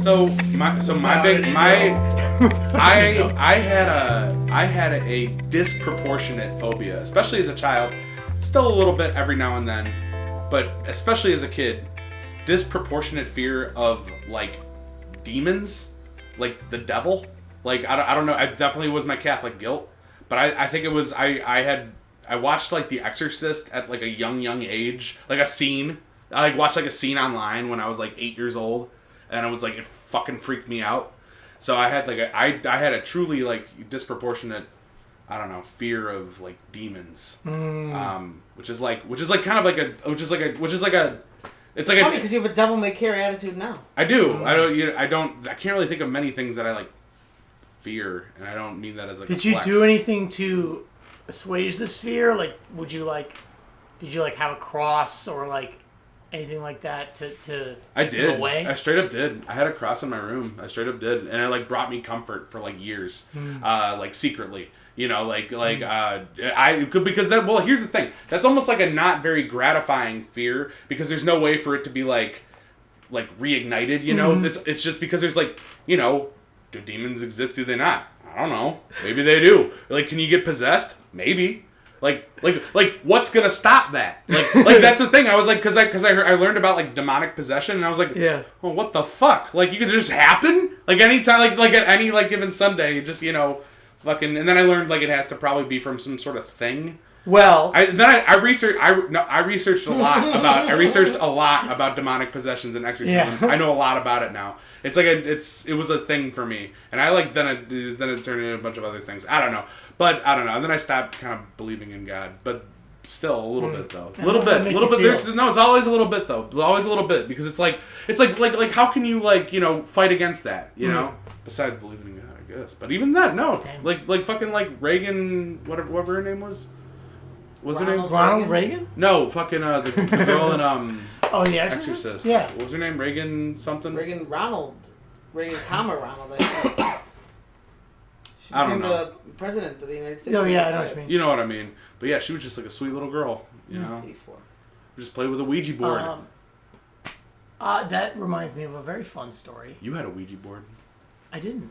I had a disproportionate phobia, especially as a child. Still a little bit every now and then, but especially as a kid, disproportionate fear of like demons, like the devil. Like I don't know. I definitely was my Catholic guilt, but I think it was I watched like The Exorcist at like a young age, like a scene. I like watched like a scene online when I was like 8 years old, and it was like it fucking freaked me out. So I had like I had a truly like disproportionate, I don't know, fear of like demons, which is like kind of like a it's like funny because you have a devil may care attitude now. I do. I can't really think of many things that I like fear, and I don't mean that as like. Did you do anything to assuage this fear? Like, did you have a cross or like anything like that to I did. Away? I straight up did. I had a cross in my room. I straight up did, and it like brought me comfort for like years, like secretly. You know, because that. Well, here's the thing. That's almost like a not very gratifying fear because there's no way for it to be like reignited. You know, it's just because there's like, you know, do demons exist? Do they not? I don't know. Maybe they do. Like, can you get possessed? Maybe. Like, what's gonna stop that? Like that's the thing. I was like, because I learned about like demonic possession, and I was like, yeah. Well, what the fuck? Like, you could just happen? Like anytime, like at any like given Sunday, just, you know, fucking. And then I learned like it has to probably be from some sort of thing. Well, I researched a lot about demonic possessions and exorcisms. Yeah. I know a lot about it now. It's like it was a thing for me, and I like then it turned into a bunch of other things. I don't know, and then I stopped kind of believing in God, but still a little bit though, a little bit. It's always a little bit though, always a little bit, because it's like how can you like, you know, fight against that, you know, besides believing in God, I guess. But even that, no, like fucking like Reagan, whatever her name was. What's her name? Ronald Reagan? No, fucking the girl in Oh, The Exorcist? Yeah. What was her name? Reagan something? Reagan, Ronald, I think. She I don't became know. the president of the United States. Oh, yeah, I know what you mean. You know what I mean. But yeah, she was just like a sweet little girl, you know? 84. We just played with a Ouija board. That reminds me of a very fun story. You had a Ouija board I didn't.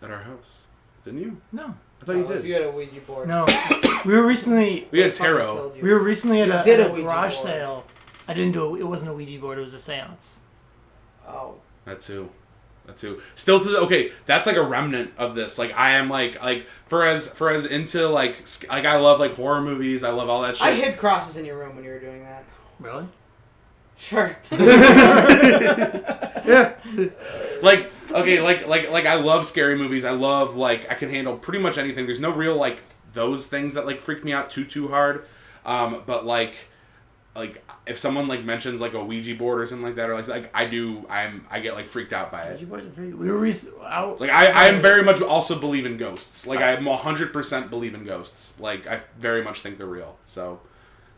at our house, didn't you? No. I thought you did. If you had a Ouija board. No. We were recently We had tarot. at did a a Ouija garage board. sale. I didn't do it. It wasn't a Ouija board. It was a seance. Oh. That too. Still okay, that's like a remnant of this. Like I am like for as into like I love like horror movies. I love all that shit. I hid crosses in your room when you were doing that. Really? Sure. Yeah. Like okay, like I love scary movies. I love like I can handle pretty much anything. There's no real like those things that like freak me out too hard. But like if someone like mentions like a Ouija board or something like that, or like I get like freaked out by it. Ouija boards are very. We were like I am very much also believe in ghosts. Like I am 100% believe in ghosts. Like I very much think they're real. So.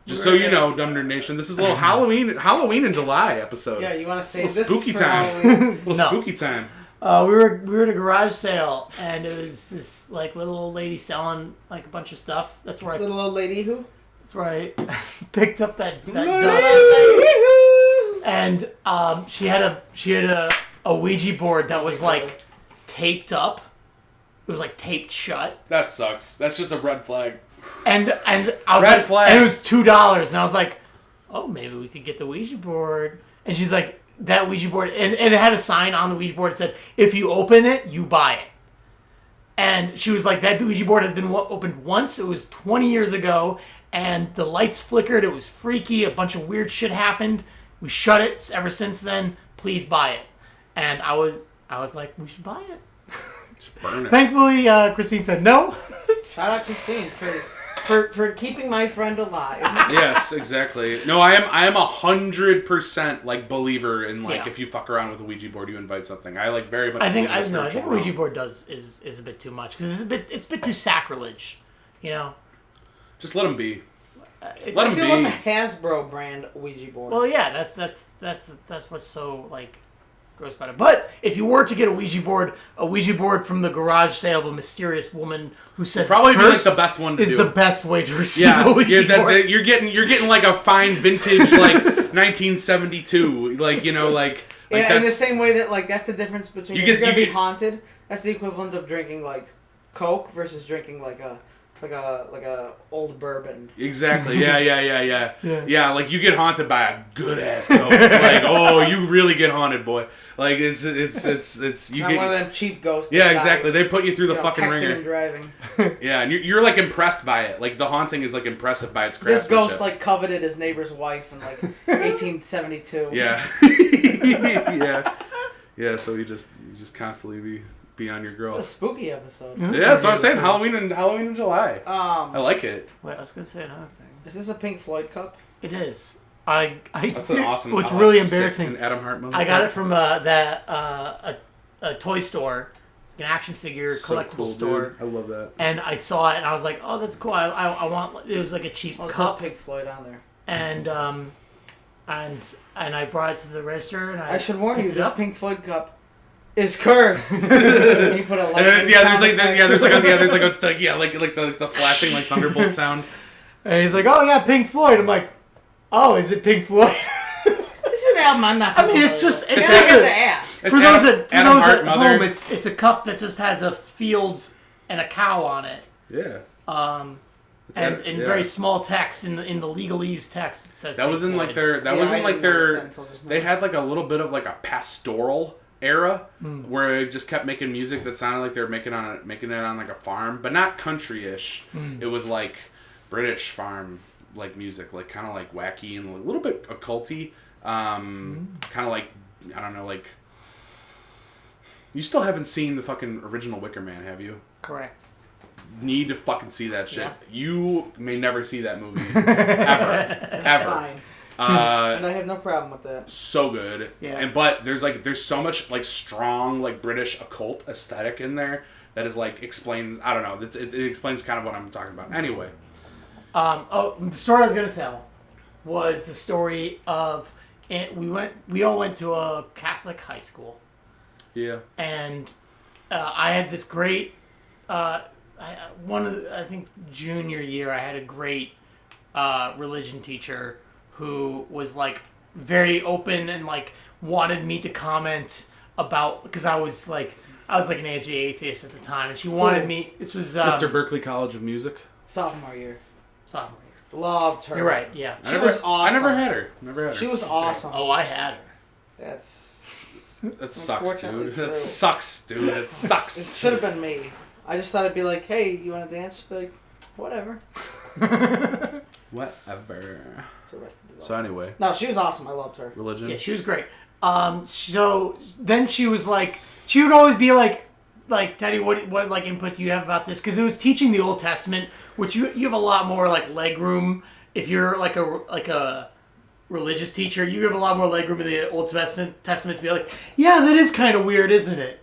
Just so you know, Dumb Nerd Nation, this is a little Halloween in July episode. Yeah, you want to save this spooky for time. Halloween? Little spooky time. we were at a garage sale, and it was this like little old lady selling like a bunch of stuff. That's where Little old lady who? That's where I picked up that and she had a Ouija board that was like taped up. It was like taped shut. That sucks. That's just a red flag. And I was Red like, flag. and it was $2, and I was like, oh, maybe we could get the Ouija board. And she's like, that Ouija board, and it had a sign on the Ouija board that said, if you open it, you buy it. And she was like, that Ouija board has been opened once. It was 20 years ago, and the lights flickered. It was freaky. A bunch of weird shit happened. We shut it ever since then. Please buy it. And I was like, we should buy it. Just burn it. Thankfully, Christine said no. Shout out Christine for keeping my friend alive. Yes, exactly. No, I am 100% like believer in like if you fuck around with a Ouija board, you invite something. I like very much. I think a Ouija board is a bit too much because it's a bit too sacrilege, you know. Just let them be. I feel like the Hasbro brand Ouija board. Well, yeah, that's what's so like gross about it. But if you were to get a Ouija board from the garage sale of a mysterious woman who says probably it's be like cursed the best one to is do. the best way to receive a Ouija board. You're getting like a fine vintage like 1972, like, you know, like Like, Yeah, in the that's- same way that like that's the difference between You if get- you're gonna you be get- haunted. That's the equivalent of drinking like Coke versus drinking like a old bourbon. Exactly. Yeah. Yeah. Yeah, like you get haunted by a good ass ghost. Like, oh, you really get haunted, boy. Like it's you Not get. one of them cheap ghosts. Yeah, that exactly. die, They put you through the fucking texting ringer. and driving. Yeah, and you're like impressed by it. Like the haunting is like impressive by its This craftsmanship. ghost like coveted his neighbor's wife in like 1872. Yeah. Yeah. So you just constantly be on your girl. It's a spooky episode. Yeah, that's what I'm saying. Halloween in July. I like it. Wait, I was gonna say another thing. Is this a Pink Floyd cup? It is. I That's an awesome. What's oh, really sick. embarrassing. An Adam Hart movie. I got it from a toy store, an action figure So collectible cool, store, dude. I love that. and I saw it and I was like, oh, that's cool. I want. It was like a cheap Oh, it says cup, Pink Floyd on there. and I brought it to the register and I should warn you, picked it this up. Pink Floyd cup is cursed. And you put a And lightning then, there's sound like effect. the flashing like thunderbolt sound. And he's like, oh yeah, Pink Floyd. I'm like, oh, is it Pink Floyd? This is an album I'm not. I mean, it's just it's it's just just to a, ask. It's for those at Adam Hart, mother. home, it's a cup that just has a fields and a cow on it. Yeah. It's And Adam- in yeah. very small text in the legalese text it says That was Pink in like Floyd. their. That Yeah, was I in like didn't notice their. that until just now. They had like a little bit of like a pastoral era where it just kept making music that sounded like they were making it on like a farm, but not country-ish. It was like British farm like music, like kind of like wacky and a little bit occulty. Kind of like, I don't know, like. You still haven't seen the fucking original Wicker Man, have you? Correct. Need to fucking see that shit. Yeah. You may never see that movie ever, That's ever. fine. And I have no problem with that. So good. Yeah. But there's so much like strong like British occult aesthetic in there that is like explains, I don't know, it explains kind of what I'm talking about. Anyway. The story I was gonna tell was the story of we all went to a Catholic high school, Yeah. and I had this great I think junior year I had a great religion teacher who was like very open and like wanted me to comment about, because I was like an anti-atheist at the time, and she wanted me. This was Mr. Berkeley College of Music. Sophomore year. sophomore year. Loved her. You're right. Yeah. She was awesome. I never had her. She was awesome. Oh, I had her. That's. That sucks, Unfortunately dude. true. That sucks, dude. It It sucks. should have been me. I just thought it'd be like, hey, you want to dance? She'd be like, whatever. Whatever. It's Arrested Development. So anyway, No, she was awesome. I loved her. religion. Yeah, she was great. So then she was like, she would always be like, Teddy, what like input do you have about this? Because it was teaching the Old Testament, which you have a lot more like leg room if you're like a religious teacher. You have a lot more leg room in the Old Testament to be like, yeah, that is kind of weird, isn't it?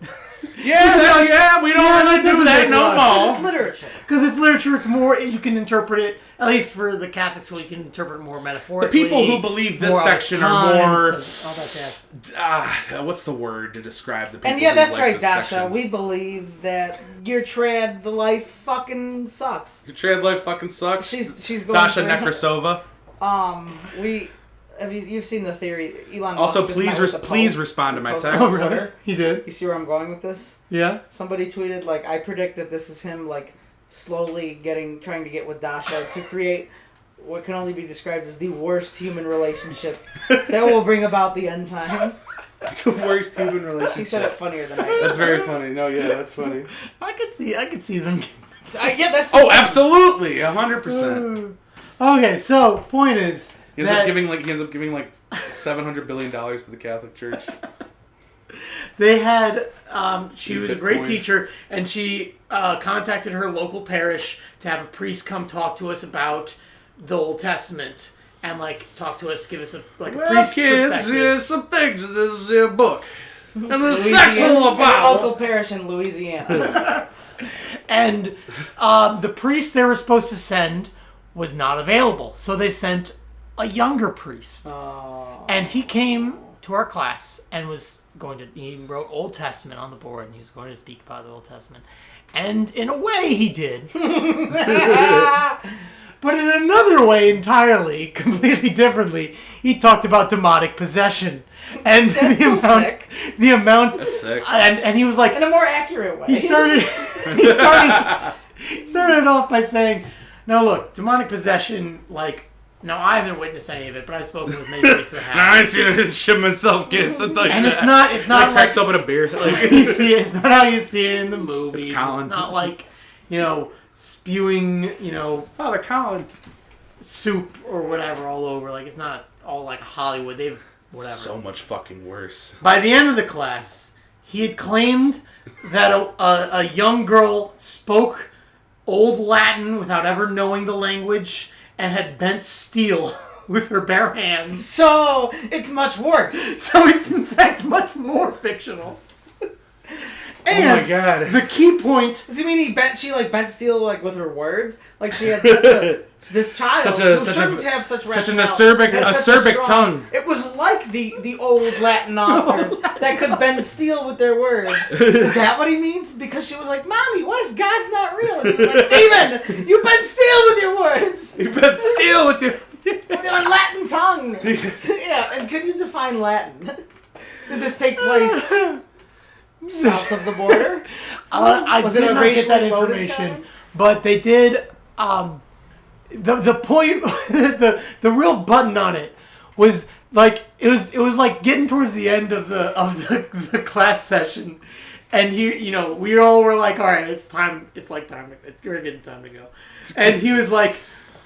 Yeah, we don't Yeah, really that do doesn't that make no a lot. It's more. literature. Because it's literature, it's more, you can interpret it, at least for the Catholic school, you can interpret it more The metaphorically. people who believe this more section out are of more. context, all that jazz. What's the word to describe the people? And yeah, who that's like right, this Dasha. section? We believe that your trad, the life fucking sucks. Your trade life fucking sucks. She's going Dasha through- Nekrasova. You've seen the theory. Elon Musk Also, just met with the please Pope. respond to my Post text. on Twitter. He did? You see where I'm going with this? Yeah. Somebody tweeted like, I predict that this is him like slowly trying to get with Dasha to create what can only be described as the worst human relationship that will bring about the end times. The worst human relationship. He said it funnier than I did. That's very funny. No, yeah, that's funny. I could see them. Yeah, that's the Oh, thing. absolutely, 100%. Okay, so point is He ends up giving like $700 billion to the Catholic Church. they had she was a great Bitcoin. teacher, and she contacted her local parish to have a priest come talk to us about the Old Testament and like talk to us, give us a priest perspective. here's some things in this book. And the Louisiana, all about. local parish in Louisiana. And the priest they were supposed to send was not available, so they sent a younger priest. And he came to our class and he wrote Old Testament on the board, and he was going to speak about the Old Testament. And in a way he did. But in another way entirely, completely differently, he talked about demonic possession. And That's so sick. the amount, That's sick. and he was like, In a more accurate way. he started it off by saying, now look, demonic possession, like, now I haven't witnessed any of it, but I've spoken with many people who have. Nah, I ain't seen this shit myself, kids. I'll tell you And that. it's not Like, like cracks open a beer. Like, you see it. It's not how you see it in the movies. It's Colin. It's not like, spewing, Father Colin. soup or whatever all over. Like, it's not all like Hollywood. They've whatever. So much fucking worse. By the end of the class, he had claimed that a young girl spoke Old Latin without ever knowing the language and had bent steel with her bare hands. So, it's much worse. So it's in fact much more fictional. And oh my god. the key point. Does he mean she bent steel with her words? Like she had such a, this child who shouldn't have such an rationale, acerbic had such a strong- tongue. It was like the old Latin authors that could bend steel with their words. Is that what he means? Because she was like, "Mommy, what if God's not real?" And he was like, "Demon, you bend steel with your words. You bent steel with your With your Latin tongue." Yeah, and can you define Latin? Did this take place south of the border? I Was did it a not get that racially loaded information, comment? but they did. The point, the real button on it was like it was like getting towards the end of the class session, and we all were like, all right, it's time. We're getting time to go, and he was like,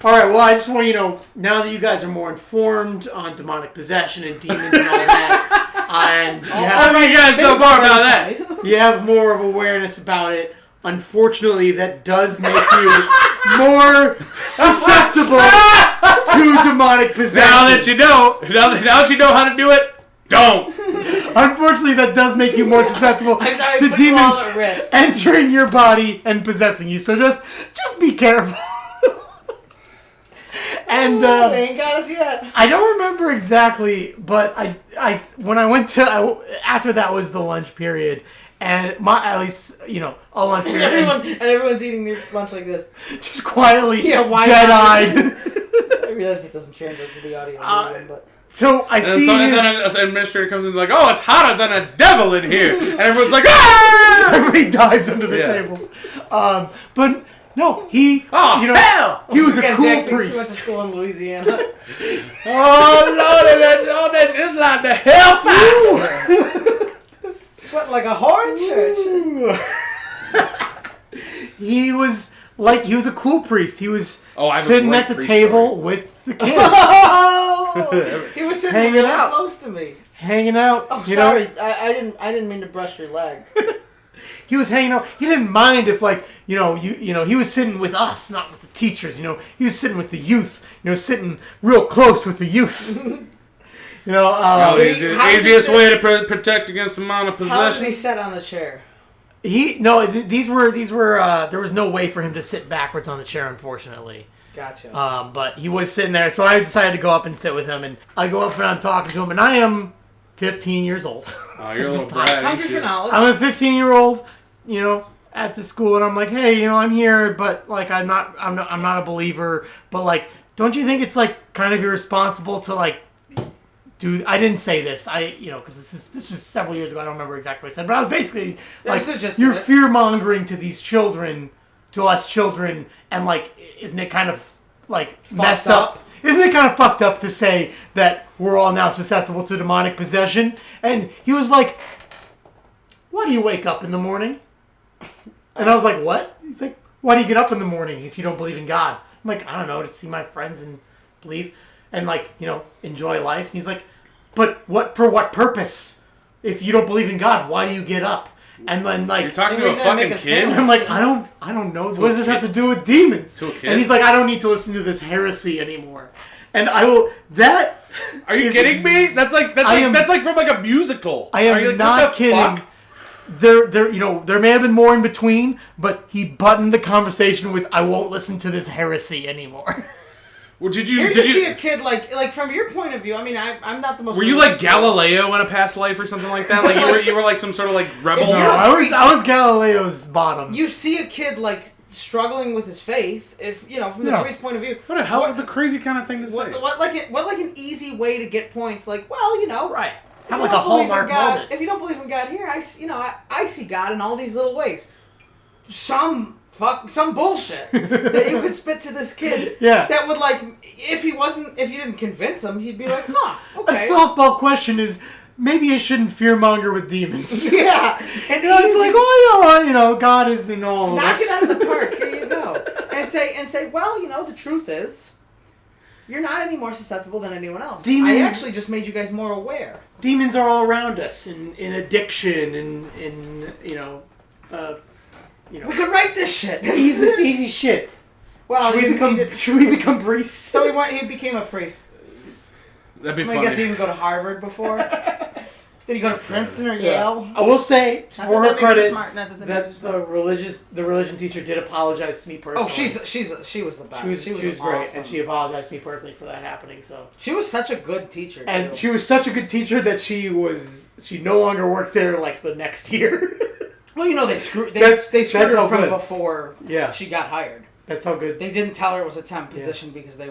all right, well, I just want now that you guys are more informed on demonic possession and demons and all that, and you guys know more about that. you have more of awareness about it. Unfortunately, that does make you more susceptible to demonic possession. Now that you know how to do it, don't. Unfortunately, that does make you more susceptible I'm sorry, to put you all demons at risk. entering your body and possessing you. So just be careful. And They ain't got us yet. I don't remember exactly, but I when I went to after that was the lunch period, and a lunch period, And everyone's eating their lunch like this. just quietly why dead-eyed. I realize that doesn't translate to the audio, but So I And see then his, an administrator comes in and like, oh, it's hotter than a devil in here. And everyone's like, ah! everybody dives under the Yeah. tables. But no, he, Oh, hell! he was a Again, cool Jack thinks he went to priest. school in Louisiana. Oh, Lord, it's like the hellfire. Sweating like a whore in church. He was a cool priest. He was Oh, I have a sitting great at the priest table story. with the kids, Oh! He was sitting Hanging really out. close to me. hanging out. Oh, you sorry. know? I didn't mean to brush your leg. He was hanging out. He didn't mind if he was sitting with us, not with the teachers. He was sitting with the youth. Sitting real close with the youth. Oh, Did he- how did he easiest say- way to protect against demonic How did possession. he sit on the chair? These were there was no way for him to sit backwards on the chair, unfortunately. Gotcha. But he was sitting there, so I decided to go up and sit with him. And I go up and I'm talking to him, and I am 15 years old. Oh, you're a little This brat, ain't Hungry for you? knowledge. I'm a 15-year-old, at the school, and I'm like, hey, I'm here, but I'm not a believer. But don't you think it's kind of irresponsible to do? I didn't say this, because this was several years ago. I don't remember exactly what I said, but I was basically That's the gist you're of it. fear mongering to these children, to us children, and isn't it kind of messed up? Isn't it kind of fucked up to say that we're all now susceptible to demonic possession? And he was like, why do you wake up in the morning? And I was like, what? He's like, why do you get up in the morning if you don't believe in God? I'm like, I don't know, to see my friends and believe and enjoy life. And he's like, but for what purpose? If you don't believe in God, why do you get up? And then You're talking to a Reason I make fucking a kid? and I'm like, I don't know. What does this have to do with demons? To a kid? And he's like, I don't need to listen to this heresy anymore. And I will. That Are you is kidding me? That's like from a musical. I Are you am like, what not the kidding. fuck? There may have been more in between, but he buttoned the conversation with, "I won't listen to this heresy anymore." Well, did Here you you see a kid like from your point of view. I mean, I'm not the most. were you like religious guy. Galileo in a past life or something like that? Like you were like some sort of rebel. If No, you're- I was Galileo's bottom. You see a kid struggling with his faith. If from the priest's point of view, What a hell of the crazy kind of thing to say. what like an easy way to get points? Like, well, Right. if Have you like a don't believe in hallmark God, moment. If you don't believe in God here, I see God in all these little ways. Some bullshit that you could spit to this kid. Yeah. That would if you didn't convince him, he'd be like, huh, A okay. softball question is, maybe I shouldn't fearmonger with demons. Yeah. And It's like, well, God is in all of knock us. it out of the park. Here you go. And say, well, the truth is, you're not any more susceptible than anyone else. Demons- I actually just made you guys more aware. Demons are all around us in addiction and We could write this shit. easy shit. Well, Should we become priests? So he became a priest. That'd be I funny. guess he didn't go to Harvard before. Did he go to Princeton or Yale? I will say, Not for that her makes you credit, smart, not that that makes you that the religion teacher did apologize to me personally. Oh, she was the best. She was awesome. great, and she apologized to me personally for that happening. So, She was such a good teacher. and too. she was such a good teacher that she no longer worked there like the next year. Well, they screwed. That's her how from good. before. Yeah. She got hired. That's how good. They didn't tell her it was a temp position because they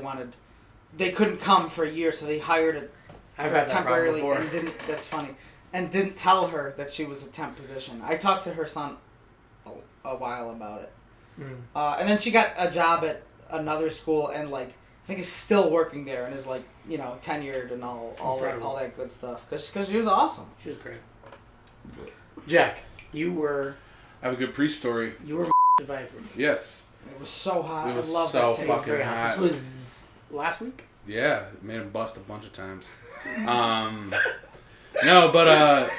couldn't come for a year, so they hired it I've had that problem temporarily before. and didn't. That's funny. And didn't tell her that she was a temp position. I talked to her son a while about it. And then she got a job at another school and I think is still working there and is tenured and all that good stuff because she was awesome. She was great. Jack, you were I have a good priest story. by a priest. Yes. It was so hot. It was I love so that tape. fucking Very hot. This was last week. Yeah, made him bust a bunch of times. No, but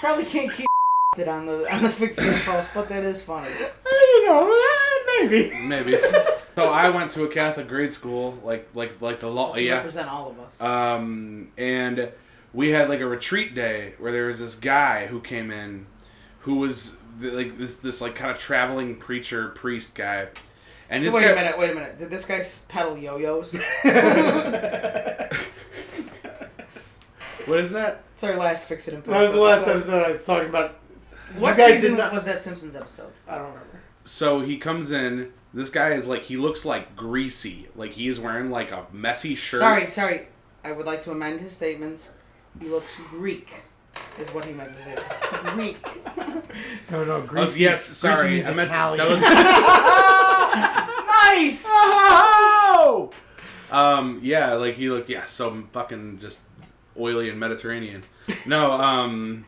Probably can't keep it on the fixing post, but that is funny. Maybe. maybe. So I went to a Catholic grade school, like the law. To Yeah. represent all of us. And we had a retreat day where there was this guy who came in, who was this kind of traveling preacher priest guy, and this Wait guy. a minute. Did this guy peddle yo-yos? What is that? It's our last Fix It and Post. That was the last episode I was talking about. What You guys season did not- was that Simpsons episode? I don't remember. So he comes in. This guy is he looks greasy. He is wearing a messy shirt. Sorry. I would like to amend his statements. He looks Greek, is what he meant to say. Greek. No, Greece. Oh, yes, sorry. I meant that was. Nice! Yeah, he looked so fucking just oily and Mediterranean. No,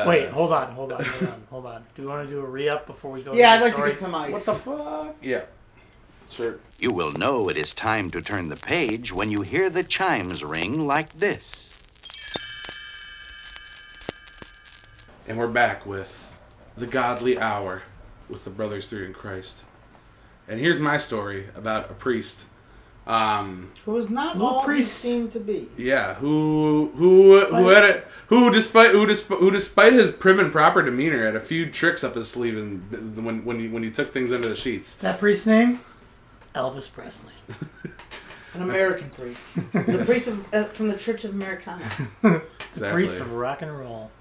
Wait, hold on. Do we want to do a re-up before we go? Yeah, into I'd the like to story? get some ice. what the fuck? Yeah, sure. You will know it is time to turn the page when you hear the chimes ring like this. And we're back with the Godly Hour with the Brothers Three in Christ. And here's my story about a priest. Who was not Little all priest. he seemed to be. Yeah, who despite his prim and proper demeanor had a few tricks up his sleeve when he took things under the sheets. That priest's name? Elvis Presley. An American priest. The priest from the Church of Americana. Exactly. Priest of rock and roll.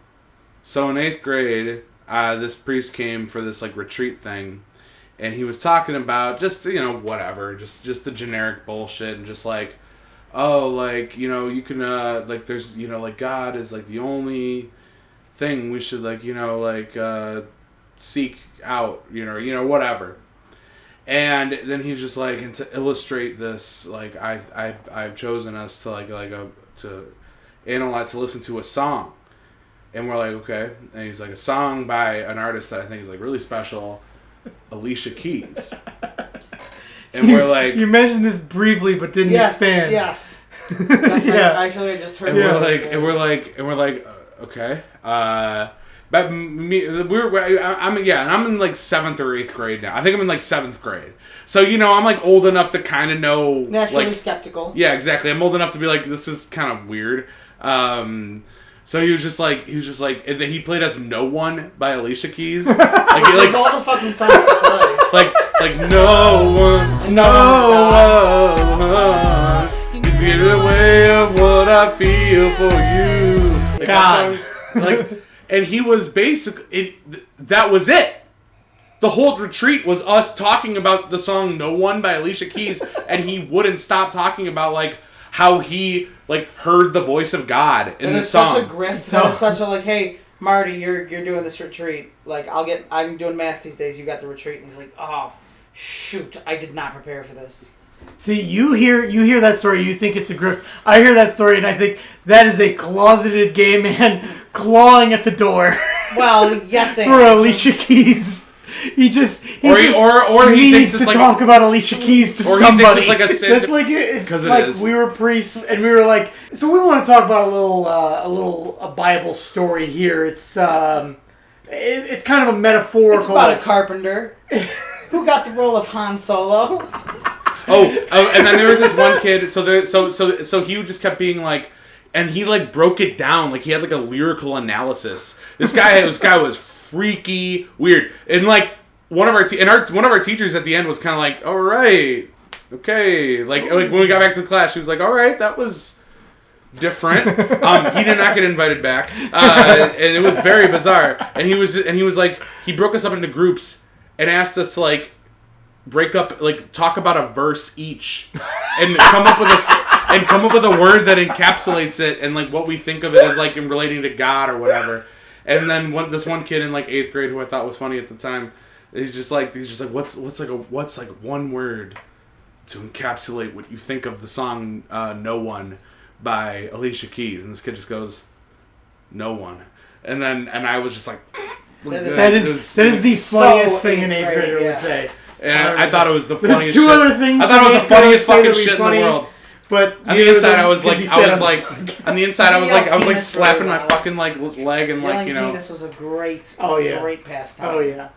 So in 8th grade, this priest came for this retreat thing, and he was talking about just whatever, just the generic bullshit, and just you can there's God is the only thing we should seek out, whatever. And then he's just and to illustrate this, I've chosen us to to analyze, to listen to a song. And we're okay. And he's a song by an artist that I think is really special, Alicia Keys. And we're You mentioned this briefly, but didn't expand. Yes. Yeah. I feel like I just heard and it. we're okay. But I'm in 7th or 8th grade now. I think I'm in 7th grade. So I'm old enough to kind of know. Naturally skeptical. Yeah, exactly. I'm old enough to be this is kind of weird. So he was just and then he played us "No One" by Alicia Keys. All the fucking songs to play. no one, can get away of what I feel for you. God. And he was basically that was it. The whole retreat was us talking about the song "No One" by Alicia Keys, and he wouldn't stop talking about like how he like heard the voice of God in the song. Such a grift. That is such a like, hey, Marty, you're doing this retreat. Like, I'm doing mass these days. You got the retreat, and he's like, oh, shoot, I did not prepare for this. See, you hear that story, you think it's a grift. I hear that story, and I think that is a closeted gay man clawing at the door. Well, yes, for Alicia Keys. He needs thinks to it's talk about Alicia Keys to somebody. He thinks it's like a sin. That's like because like it is. We were priests, and we were like, so we want to talk about a Bible story here. It's it's kind of a metaphorical. It's about a carpenter who got the role of Han Solo. Oh, and then there was this one kid. So he just kept being like, and he like broke it down. Like he had like a lyrical analysis. This guy was freaky weird, and like one of our teachers at the end was kind of like, all right, okay, like when we got back to the class, she was like, all right, that was different. He did not get invited back, and it was very bizarre. And he was like, he broke us up into groups and asked us to like break up, like talk about a verse each, and come up with a word that encapsulates it, and like what we think of it as like in relating to God or whatever. And then this one kid in like 8th grade who I thought was funny at the time, he's just like what's one word to encapsulate what you think of the song "No One" by Alicia Keys, and this kid just goes, "No one," and I was just like, that is the funniest thing an 8th grader would say. And I thought it was the funniest. There's two other things. I thought it was the funniest fucking shit in the world. But on the inside, I was like, slapping my fucking like leg and like, you know. This was a great, great pastime. Oh yeah.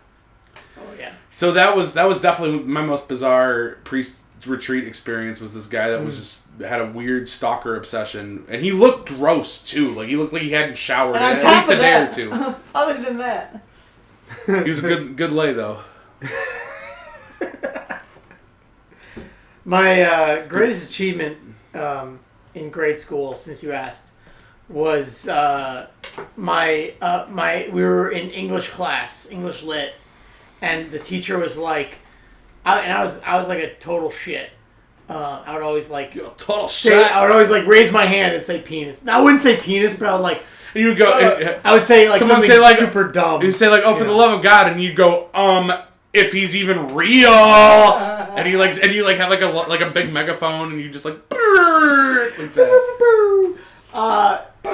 So that was definitely my most bizarre priest retreat experience. Was this guy that was just had a weird stalker obsession, and he looked gross too. Like he looked like he hadn't showered in at least a day or two. Other than that, he was a good lay though. My greatest achievement in grade school, since you asked, was we were in English class, English lit, and the teacher was like, I was like a total shit. I would always like total shit. I would always like raise my hand and say penis. Now, I wouldn't say penis, but I would like. And you would go. I would say like someone something say like super dumb. You say like, oh, for the love of God, and you go, if he's even real, and you have like a big megaphone, and you just like that.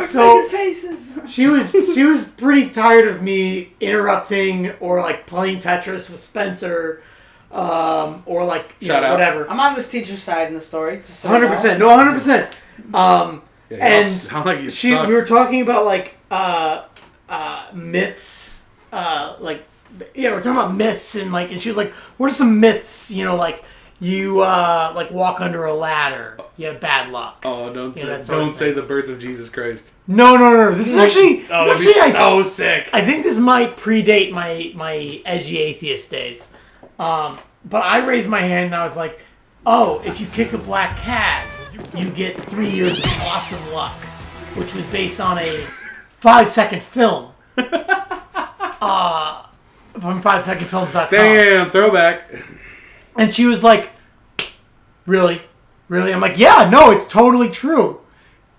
so faces. She was pretty tired of me interrupting or like playing Tetris with Spencer, or like whatever. I'm on this teacher's side in the story. 100%. No, 100%. And sound like you suck. We were talking about like myths, we're talking about myths and she was like, what are some myths? You know, like you like walk under a ladder, you have bad luck. Oh, don't say the birth of Jesus Christ. No. This is actually so sick. I think this might predate my edgy atheist days. But I raised my hand and I was like, oh, if you kick a black cat, you get 3 years of awesome luck, which was based on a 5-second film. From 5secondfilms.com. Damn, throwback. And she was like, really? I'm like, yeah, no, it's totally true.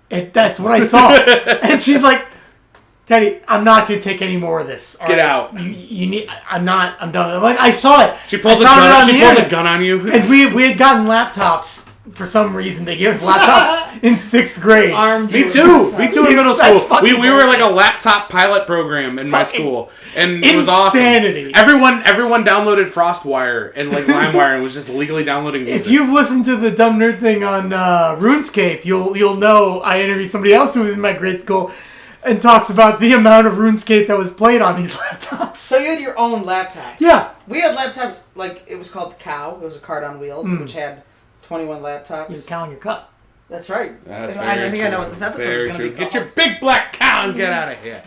That's what I saw. And she's like, Teddy, I'm not going to take any more of this. Get out. You need. I'm done. I'm like, I saw it. She pulls a gun on you. And we had gotten laptops. For some reason, they gave us laptops in 6th grade. Me too in middle school. We were like a laptop pilot program in my school. And it was awesome. Insanity. Everyone downloaded FrostWire and like LimeWire and was just legally downloading music. If you've listened to the Dumb Nerd thing on RuneScape, you'll know I interviewed somebody else who was in my grade school and talks about the amount of RuneScape that was played on these laptops. So you had your own laptop? Yeah. We had laptops, like, it was called the Cow. It was a card on wheels, which had 21 laptops. You cow in your cup. That's right. That's I think I know what this episode is going to be called. Get your big black cow and get out of here.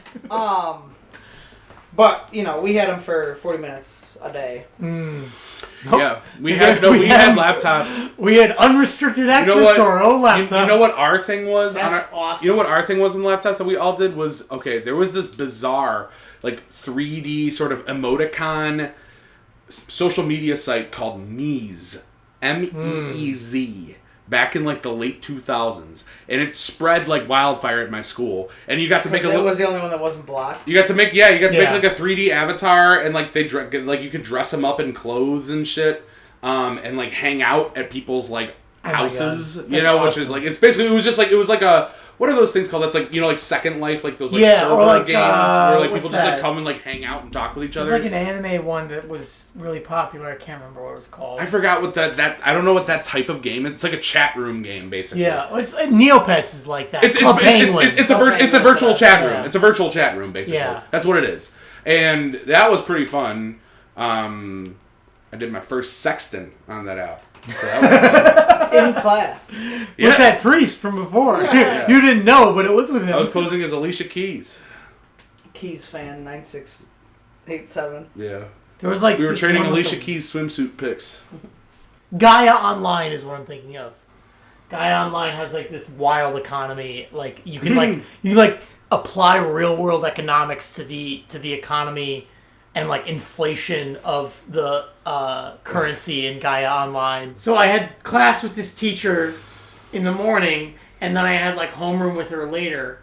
But, we had them for 40 minutes a day. Yeah, we had laptops. We had unrestricted access to our own laptops. You know what our thing was? That's awesome. You know what our thing was in the laptops that we all did was, there was this bizarre, like, 3D sort of emoticon social media site called Meez, Meez, back in like the late 2000s, and it spread like wildfire at my school. And you got to make It was the only one that wasn't blocked. You got to make make like a 3D avatar, and like like you could dress them up in clothes and shit, and like hang out at people's like houses, which is like it was like a. What are those things called? That's like, like Second Life, like those like server or like, games where like people what's just like that? come and like hang out and talk with each There's other. like an anime one that was really popular. I can't remember what it was called. I forgot what that I don't know what that type of game. It's like a chat room game basically. Yeah, well, it's Neopets is like that. It's Club Penguin. it's a virtual chat room. Yeah. It's a virtual chat room basically. Yeah. That's what it is. And that was pretty fun. I did my first sexting on that app. So that was fun. In class. With Yes. that priest from before. Yeah. You didn't know, but it was with him. I was posing as Alicia Keys. Keys fan 9687. Yeah. There was like We were this trading one with Alicia the- Keys swimsuit pics. Gaia Online is what I'm thinking of. Gaia Online has like this wild economy. Like you can apply real world economics to the economy and like inflation of the currency in Gaia Online. So I had class with this teacher in the morning, and then I had like homeroom with her later.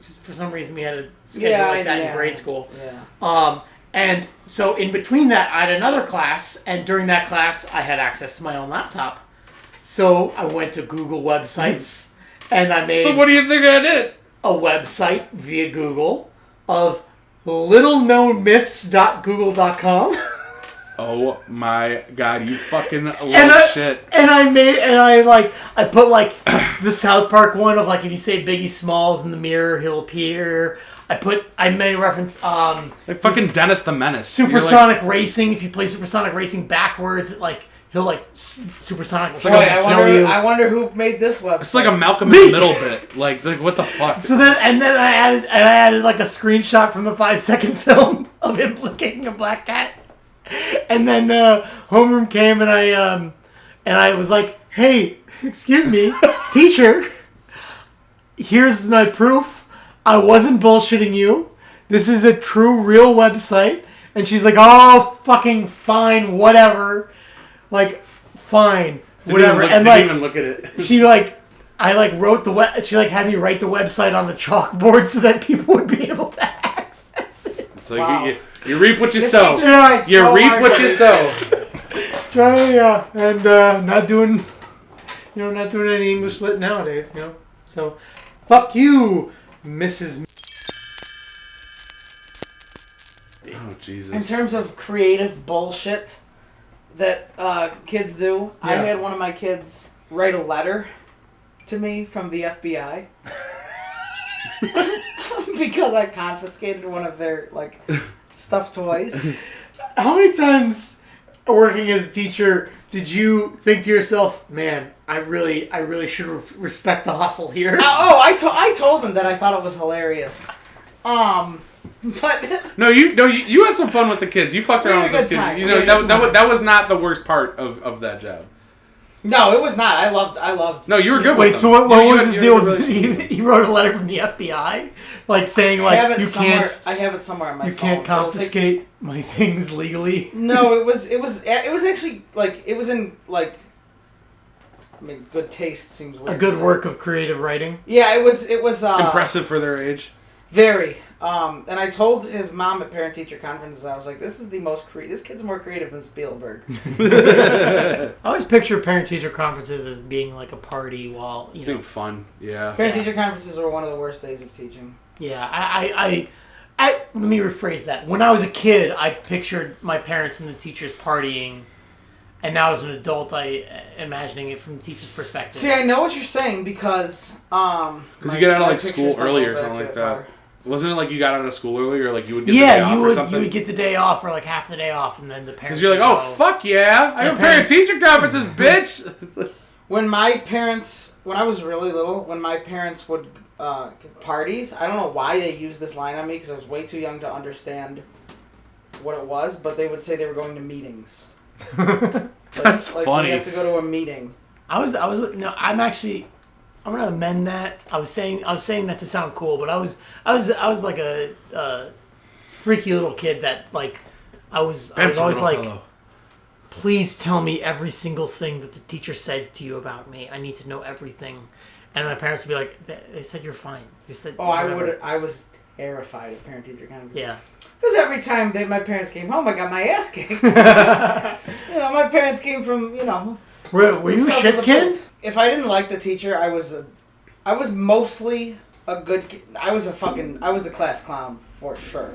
Just for some reason we had a schedule like that in grade school. Yeah. And so in between that, I had another class, and during that class, I had access to my own laptop. So I went to Google websites, and I made So what do you think I did? a website via Google of littleknownmyths.google.com. Oh my god, you fucking little shit. And I put like the South Park one of like if you say Biggie Smalls in the mirror, he'll appear. I made a reference Like fucking Dennis the Menace. Supersonic Racing. If you play Supersonic Racing backwards, he'll supersonic will Boy, try to kill you. I wonder who made this website. It's like a Malcolm in the Middle bit. Like what the fuck? So then I added like a screenshot from the 5-second film of him licking a black cat, and then homeroom came and I was like, "Hey, excuse me, teacher. Here's my proof. I wasn't bullshitting you. This is a true, real website." And she's like, "Oh, fucking fine, whatever. Like, fine, whatever." Didn't even look at it. She wrote she had me write the website on the chalkboard so that people would be able to access it. So Wow. you reap what you This sow. teacher tried You so reap hard what for you this. sow. And not doing any English lit nowadays, So, fuck you, Mrs. Oh Jesus. In terms of creative bullshit that kids do, I Yeah. had one of my kids write a letter to me from the FBI because I confiscated one of their stuffed toys. How many times working as a teacher did you think to yourself, "Man, I really should respect the hustle here"? I told him that I thought it was hilarious. But No, you had some fun with the kids. You fucked around We with had those a kids. good time. That was not the worst part of that job. no, it was not. I loved. No, you were good with Wait, them. so what You was had- his you deal had a with relationship. he wrote a letter from the FBI? Saying I have it you somewhere. can't I have it somewhere on my you phone. can't It'll take- confiscate my things legally. No, it was actually it was in I mean, good taste seems weird. A good work of creative writing. Yeah, it was Impressive for their age. very. And I told his mom at parent teacher conferences, I was like, "This is the most this kid's more creative than Spielberg." I always picture parent teacher conferences as being like a party while It's being fun. Yeah. Parent teacher conferences were one of the worst days of teaching. Yeah, I let me rephrase that. When I was a kid, I pictured my parents and the teachers partying, and now as an adult, imagining it from the teacher's perspective. See, I know what you're saying because you get out of school early or something like that. Wasn't it like you got out of school early, or like you would get the day off or something? you would get the day off or like half the day off, and then the parents. Because you're like, would oh go. fuck yeah, I have parent parents- teacher conferences, bitch. When I was really little, when my parents would get parties, I don't know why they used this line on me because I was way too young to understand what it was, but they would say they were going to meetings. That's funny. We have to go to a meeting. I'm gonna amend that. I was saying that to sound cool, but I was like a freaky little kid that I was That's a always little like, fellow. please tell me every single thing that the teacher said to you about me. I need to know everything. And my parents would be like, they said you're fine. You said. Oh, I was terrified of parent-teacher conferences. Yeah. Because every time my parents came home, I got my ass kicked. My parents came from, Were you a south of shit the kid? boat. If I didn't like the teacher, I was mostly a good kid. I was the class clown for sure.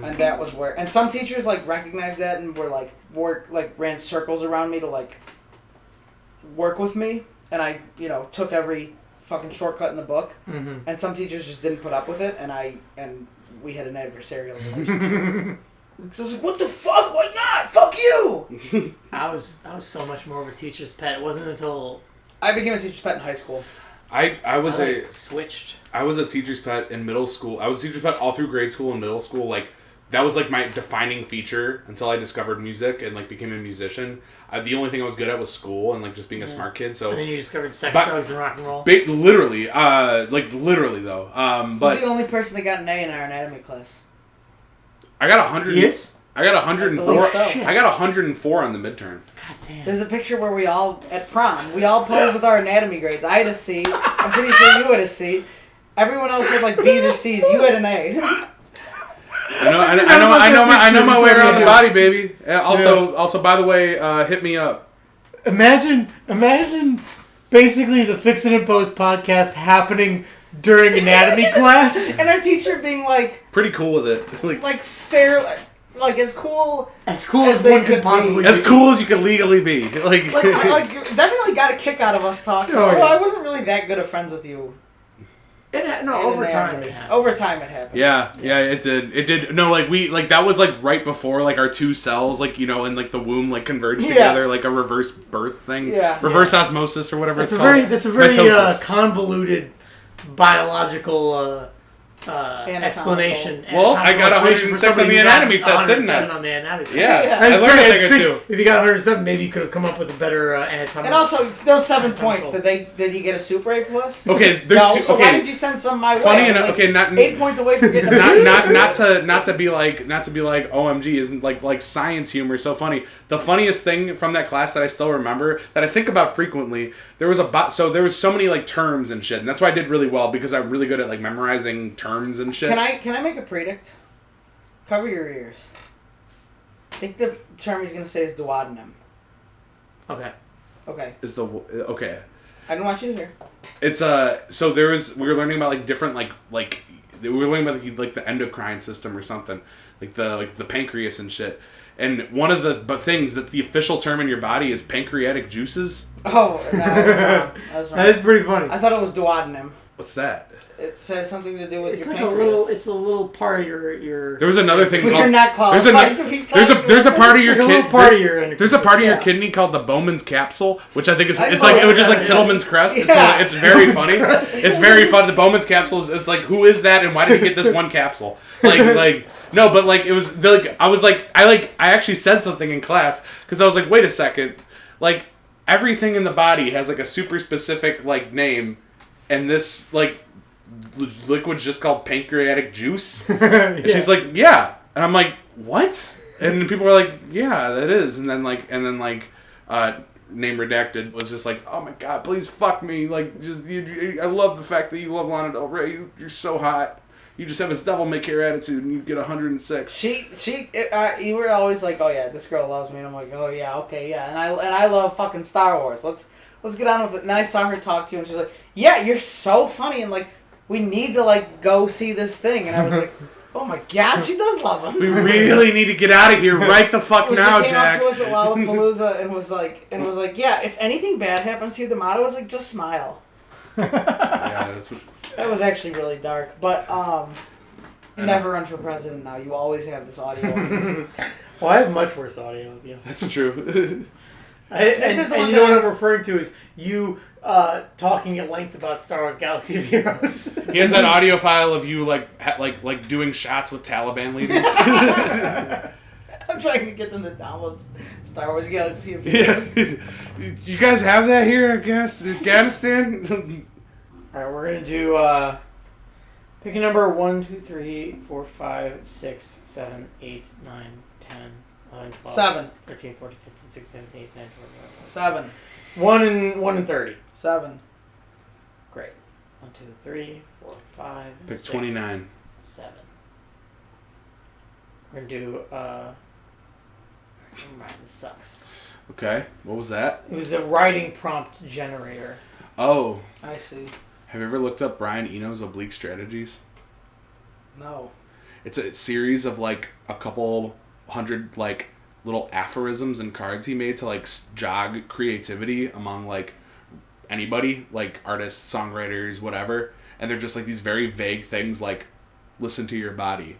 And that was where, and some teachers like recognized that and were like, ran circles around me to like work with me. And I, took every fucking shortcut in the book. Mm-hmm. And some teachers just didn't put up with it. And we had an adversarial relationship. So I was like, what the fuck? Why not? Fuck you! I was so much more of a teacher's pet. It wasn't until I became a teacher's pet in high school. I was switched. I was a teacher's pet in middle school. I was a teacher's pet all through grade school and middle school. Like, that was like my defining feature until I discovered music and like became a musician. The only thing I was good at was school and like just being a smart kid. So And then you discovered sex, drugs, and rock and roll. literally though. Who's But the only person that got an A in our anatomy class? I got 100. Yes? I got I 104. believe so. I got 104 on the midterm. God damn. There's a picture where we all, at prom, we all posed with our anatomy grades. I had a C. I'm pretty sure you had a C. Everyone else had like B's or C's. You had an A. I know my way around the body, baby. Also, by the way, hit me up. Imagine basically the Fix It and Post podcast happening during anatomy class. And our teacher being like Pretty cool with it. like fair, like as cool. As cool As as they one could could possibly be. As cool as you could legally be. Like Definitely got a kick out of us talking. Oh, yeah. I wasn't really that good of friends with you. Over time it happened. Over time it happened. Yeah, it did. No, like that was like right before like our two cells, like, in like the womb like converged together, like a reverse birth thing. Yeah. Reverse osmosis or whatever That's it's a called. that's a very Mitosis. convoluted biological explanation. Well, I got 106 on the anatomy test, didn't I? 107 on the anatomy test. Yeah, Yeah. I learned a thing or two. If you got 107, maybe you could have come up with a better anatomical. And also, those 7 points. Did you get a Super A plus? Okay, there's No. two. So Okay, why did you send some my way? funny I was enough. like, Okay, not 8 points away from getting a not to be like OMG isn't like science humor so funny. The funniest thing from that class that I still remember that I think about frequently, there was so many like terms and shit, and that's why I did really well because I'm really good at like memorizing terms and shit. Can I make a predict? Cover your ears. I think the term he's gonna say is duodenum. Okay. Okay. Is the okay? I don't want you to hear. It's so we were learning about like different like we were learning about like the endocrine system or something, like the pancreas and shit. And one of the things that's the official term in your body is pancreatic juices. Oh, no, I was wrong. That is pretty funny. I thought it was duodenum. What's that? It says something to do with It's your like pancreas. it's a little part of your. There was another thing But called. you're not qualified to be There's talking a about part of this. your Like a little kid. part of your There's a part of your Yeah. kidney called the Bowman's capsule, which I think is I it's know like it was that, just like yeah. Tillman's crest. Yeah. It's very funny. It's very fun. The Bowman's capsule. It's like, who is that and why did he get this one capsule? Like no, but like it was like I actually said something in class because I was like, wait a second, like everything in the body has like a super specific like name, and this like liquid's just called pancreatic juice. And she's like, yeah, and I'm like, what? And people were like, yeah, that is. And then name redacted was just like, oh my god, please fuck me. Like, just I love the fact that you love Lana Del Rey. You're so hot. You just have this devil may care attitude, and you get 106. You were always like, oh yeah, this girl loves me, and I'm like, oh yeah, okay, yeah, and I love fucking Star Wars. Let's get on with it. And then I saw her talk to you, and she was like, yeah, you're so funny, and like we need to like go see this thing, and I was like, oh my god, she does love him. We really need to get out of here right the fuck When now, she came Jack. up to us at Lollapalooza and was like, yeah, if anything bad happens to you, the motto was like, just smile. Yeah, that's what... That was actually really dark, but never run for president now. You always have this audio. Well, I have much worse audio of you. That's true. This is the one you know that what I'm referring to is you talking at length about Star Wars Galaxy of Heroes. He has that audio file of you like doing shots with Taliban leaders. I'm trying to get them to download Star Wars Galaxy of Yeah. Heroes. You guys have that here, I guess? Afghanistan? Alright, we're going to do pick a number 1, 2, 3, 4, 5, 6, 7, 8, 9, 10, 11, 12, 7. 13, 14, 15, 16, 17, 18, 19, 20, 7. 1 and 30. 7. Great. 1, 2, 3, 4, 5, Pick 6, 29. 7. We're gonna do never mind, this sucks. Okay. What was that? It was a writing prompt generator. Oh. I see. Have you ever looked up Brian Eno's Oblique Strategies? No. It's a series of like a couple hundred like little aphorisms and cards he made to like jog creativity among like anybody, like artists, songwriters, whatever. And they're just like these very vague things like listen to your body.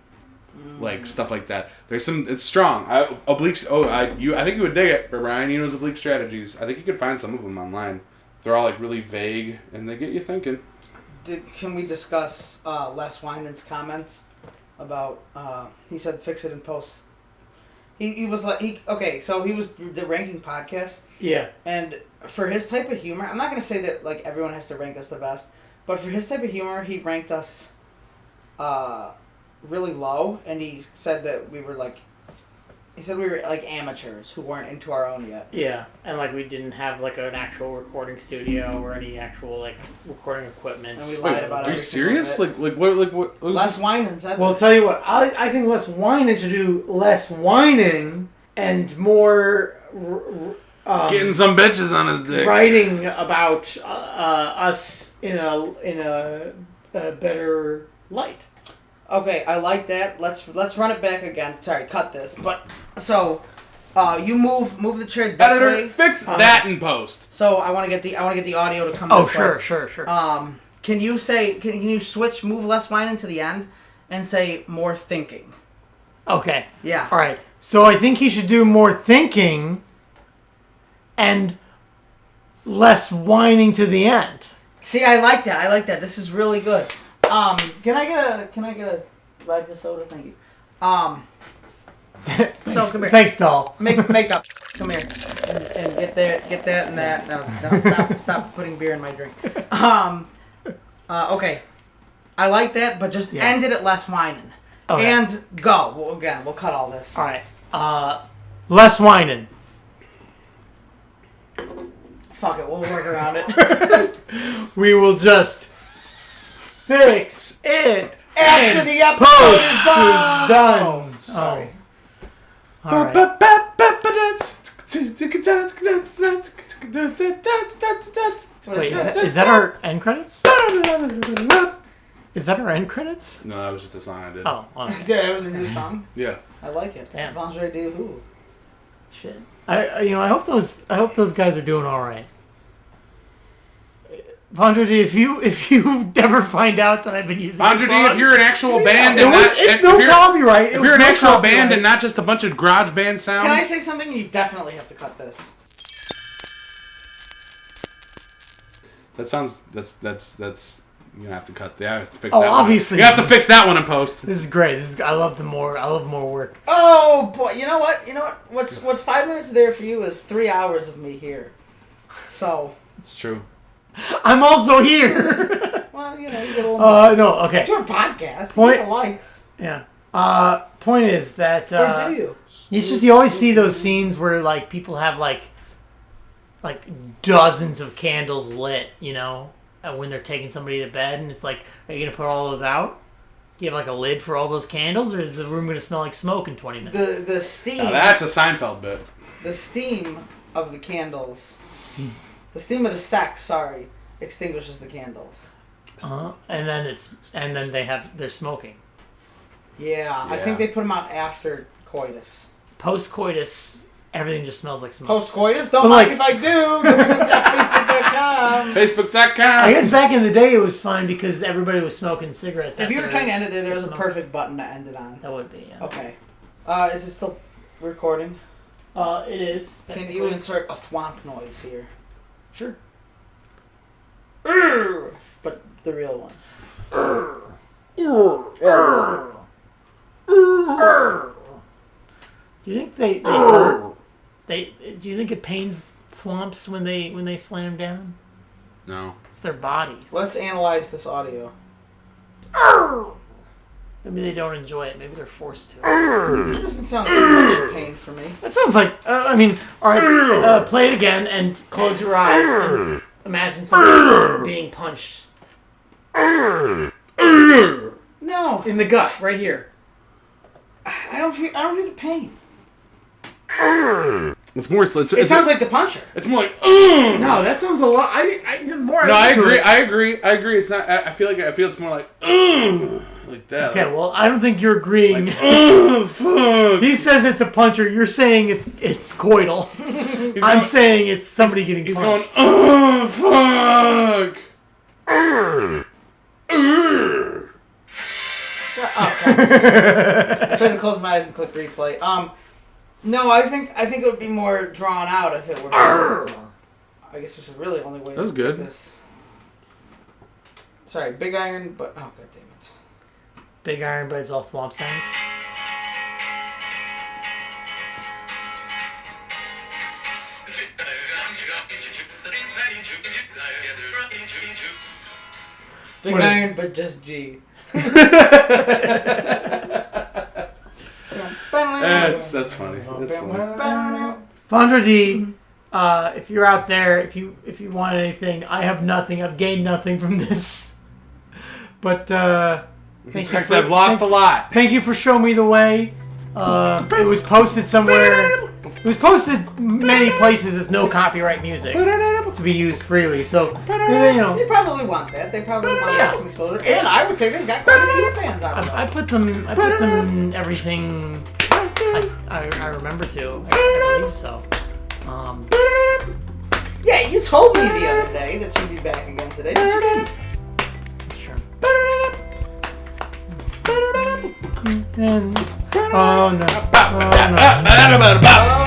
Like stuff like that. There's some. It's strong. Obliques. I think you would dig it for Brian Eno's Oblique Strategies. I think you could find some of them online. They're all like really vague and they get you thinking. Can we discuss Les Winans' comments about? He said fix it in post. He was like so he was the ranking podcast, Yeah. and for his type of humor, I'm not gonna say that like everyone has to rank us the best, but for his type of humor, he ranked us really low, and he said that we were like amateurs who weren't into our own yet. Yeah, and like we didn't have like an actual recording studio or any actual like recording equipment. And we lied about Are you every single serious? bit. Like what? Les Winan said. Well, I'll this. tell you what. I think less whining to do less whining and more Getting some bitches on his dick. writing about us in a better light. Okay, I like that. Let's run it back again. Sorry, cut this. But so, you move the chair this Editor, way. fix that in post. So I want to get the audio to come. Oh, this way. sure. Can you switch move less wine into the end and say more thinking? Okay. Yeah. All right. So I think he should do more thinking and less whining to the end. See, I like that. This is really good. Can I get a vodka soda? Thank you. So come here. Thanks, doll. Makeup. Come here and get that and that. No, stop putting beer in my drink. Okay. I like that, but just end it at less whining. Okay. And go. We'll cut all this. All right. Less whining. Fuck it. We'll work around it. We will just fix it After the episode is done. done. Sorry. All right. What Wait, is that? is that our end credits? Is that our end credits? No, that was just a song I did. Oh, okay. Yeah, it was a new song. Yeah. I like it. Damn. Vengere de who? Shit. I hope those guys are doing all right. Vandre D, if you ever find out that I've been using Andre D, if you're an actual band it and was, not, it's if no you're- copyright. if you're an actual band and not just a bunch of garage band sounds, Can I say something? You definitely have to cut this. that's you're gonna have to cut. Yeah, fix Oh, that obviously. one. You have to fix that one in post. This is great. I love more work. Oh boy! You know what? What's 5 minutes there for you is 3 hours of me here. So, It's true. I'm also here. well, you get a little. No, okay. It's your podcast. Point- You get the likes. Yeah. Point is that Or do you? you always see those scenes where like people have like dozens of candles lit, and when they're taking somebody to bed, and it's like, are you gonna put all those out? Do you have like a lid for all those candles, or is the room gonna smell like smoke in 20 minutes? The steam. Now that's a Seinfeld bit. The steam of the candles. Steam. The steam of the sex. Sorry, extinguishes the candles. And then they're smoking. Yeah, I think they put them out after coitus. Post coitus, everything just smells like smoke. Post coitus, don't But, mind like- if I do. Facebook.com. Facebook.com. I guess back in the day it was fine because everybody was smoking cigarettes. If you were after trying to end it there, there's a smoke. perfect button to end it on. That would be, yeah. Okay. Is it still recording? It is. Can you insert a thwomp noise here? Sure. But the real one. Do you think they do you think it pains thwomps when they slam down? No. It's their bodies. Let's analyze this audio. Maybe they don't enjoy it. Maybe they're forced to. It doesn't sound too much pain for me. That sounds like. I mean, all right. Play it again and close your eyes and imagine something being punched No, in the gut, right here. I don't feel the pain. It's more. It sounds like the puncher. It's more like. No, that sounds a lot. More. No, I agree. It's not. I feel it's more like. Like that. Okay, well, I don't think you're agreeing. Fuck. He says it's a puncher. You're saying it's coital. I'm saying it's somebody getting He's punched. going. Fuck. Oh, God. I'm trying to close my eyes and click replay. No, I think it would be more drawn out if it were. I guess there's really only way. That was to good. get this. Sorry, big iron, but oh god damn it. Big Iron, but it's all thwomp sounds. Big What is- iron, but just G. That's funny. That's funny. Fondra D, if you're out there, if you want anything, I have nothing. I've gained nothing from this. But In fact, I've lost a lot. Thank you for showing me the way. It was posted somewhere. It was posted many places as no copyright music to be used freely. So you know, They probably want that. They probably want Yeah. some exposure. And I would say they've got quite a few fans out there. I put them in everything. I remember to. I believe so. Yeah, you told me the other day that you'd be back again today, but you didn't. Sure. And, oh no. Oh no.